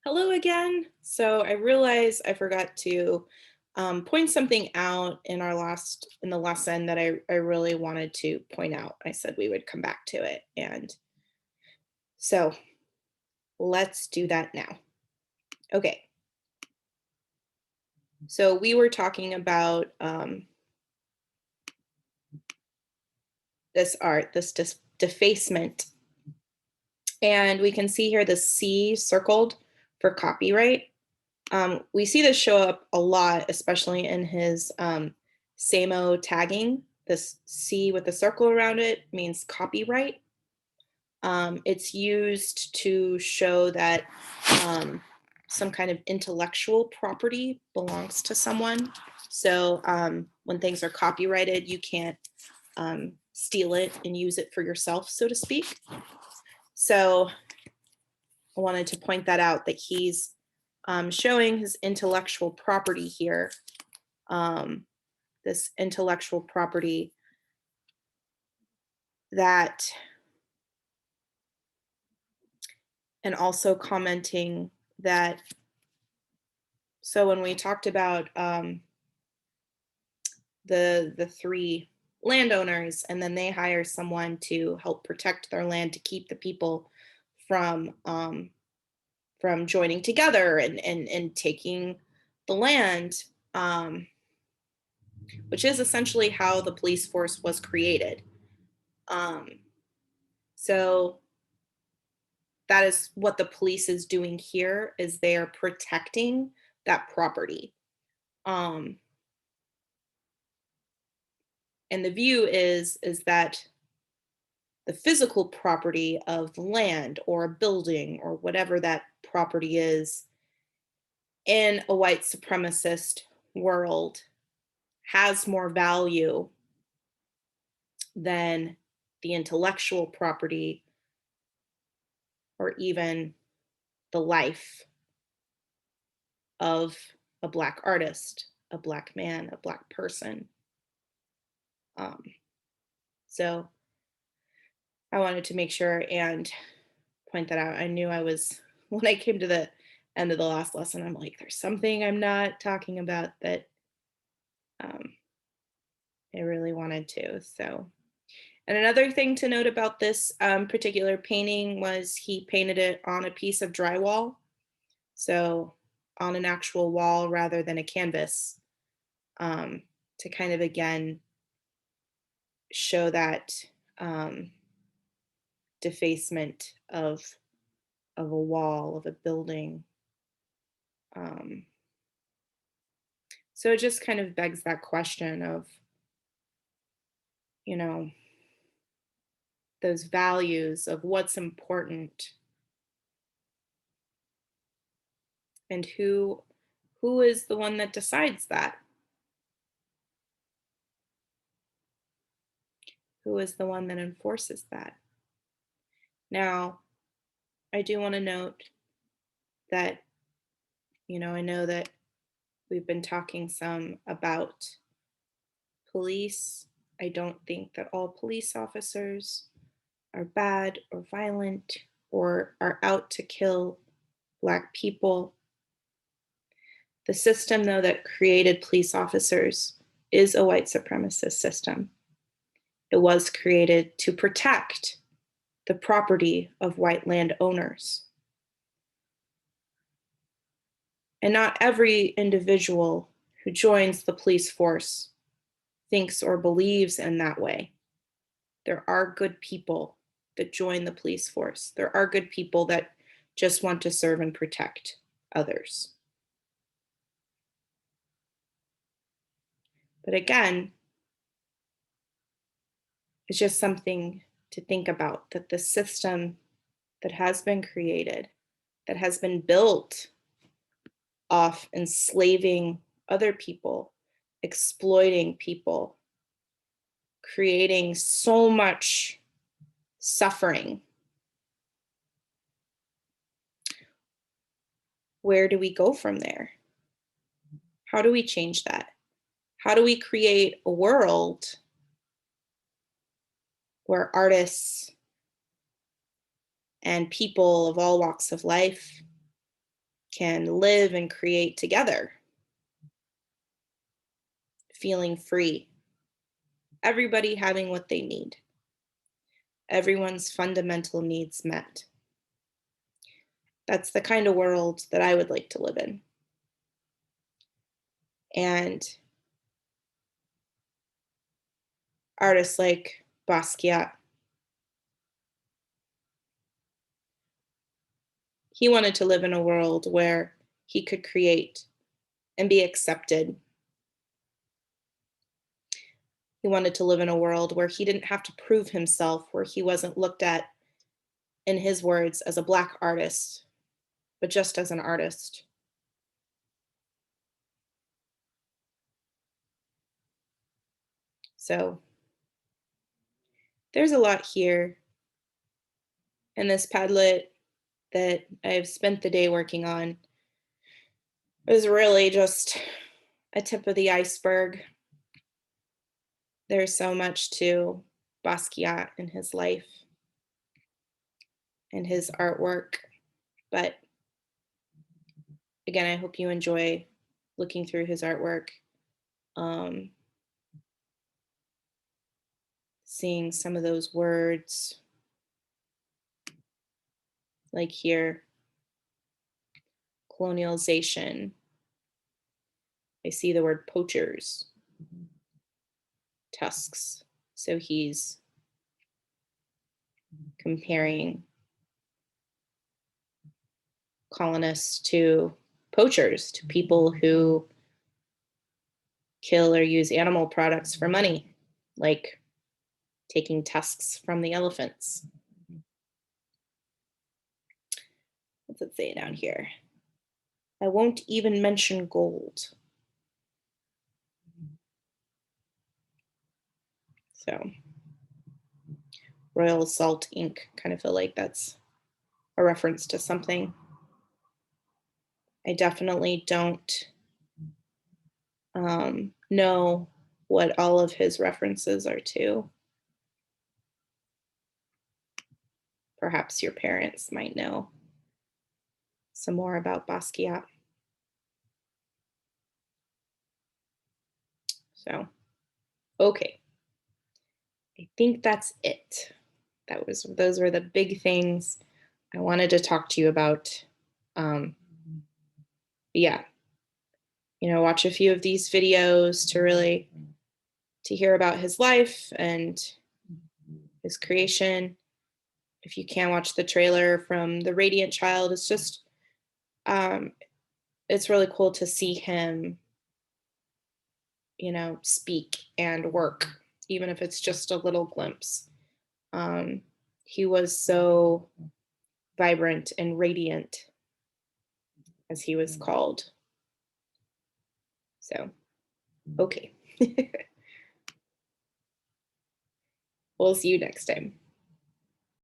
Hello again. So I realized I forgot to point something out in the lesson that I really wanted to point out. I said we would come back to it. And so let's do that now. Okay. So we were talking about this art, this defacement. And we can see here the C circled for copyright. We see this show up a lot, especially in his SAMO tagging. This C with the circle around it means copyright. It's used to show that some kind of intellectual property belongs to someone. So when things are copyrighted, you can't steal it and use it for yourself, so to speak. So I wanted to point that out, that he's showing his intellectual property here. This intellectual property that, and also commenting that, so when we talked about the three landowners, and then they hire someone to help protect their land to keep the people from joining together and taking the land, which is essentially how the police force was created. Um, so that is what the police is doing here, is they are protecting that property. Um, and the view is that the physical property of the land or a building or whatever that property is in a white supremacist world has more value than the intellectual property or even the life of a Black artist, a Black man, a Black person. Um, so I wanted to make sure and point that out. I knew I was, when I came to the end of the last lesson, I'm like, there's something I'm not talking about that um, I really wanted to. So, and another thing to note about this particular painting was he painted it on a piece of drywall. So on an actual wall rather than a canvas, to kind of again show that um, defacement of a wall, of a building. Um, so it just kind of begs that question of, you know, those values of what's important and who is the one that decides that? Who is the one that enforces that? Now, I do want to note that, I know that we've been talking some about police. I don't think that all police officers are bad or violent or are out to kill Black people. The system, though, that created police officers is a white supremacist system. It was created to protect the property of white landowners. And not every individual who joins the police force thinks or believes in that way. There are good people that join the police force. There are good people that just want to serve and protect others. But again, it's just something to think about, that the system that has been created, that has been built off enslaving other people, exploiting people, creating so much suffering. Where do we go from there? How do we change that? How do we create a world where artists and people of all walks of life can live and create together, feeling free, everybody having what they need, everyone's fundamental needs met. That's the kind of world that I would like to live in. And artists like Basquiat, he wanted to live in a world where he could create and be accepted. He wanted to live in a world where he didn't have to prove himself, where he wasn't looked at, in his words, as a Black artist, but just as an artist. So there's a lot here in this Padlet that I've spent the day working on. It was really just a tip of the iceberg. There's so much to Basquiat and his life and his artwork. But again, I hope you enjoy looking through his artwork, um, seeing some of those words, like here, colonialization. I see the word poachers, tusks. So he's comparing colonists to poachers, to people who kill or use animal products for money, like taking tusks from the elephants. What's it say down here? I won't even mention gold. So, Royal Salt Ink, kind of feel like that's a reference to something. I definitely don't know what all of his references are to. Perhaps your parents might know some more about Basquiat. So, okay. I think that's it. Those were the big things I wanted to talk to you about. Yeah, watch a few of these videos to really to hear about his life and his creation. If you can watch the trailer from The Radiant Child, it's just um, it's really cool to see him, speak and work, even if it's just a little glimpse. Um, he was so vibrant and radiant, as he was called. So, okay. We'll see you next time.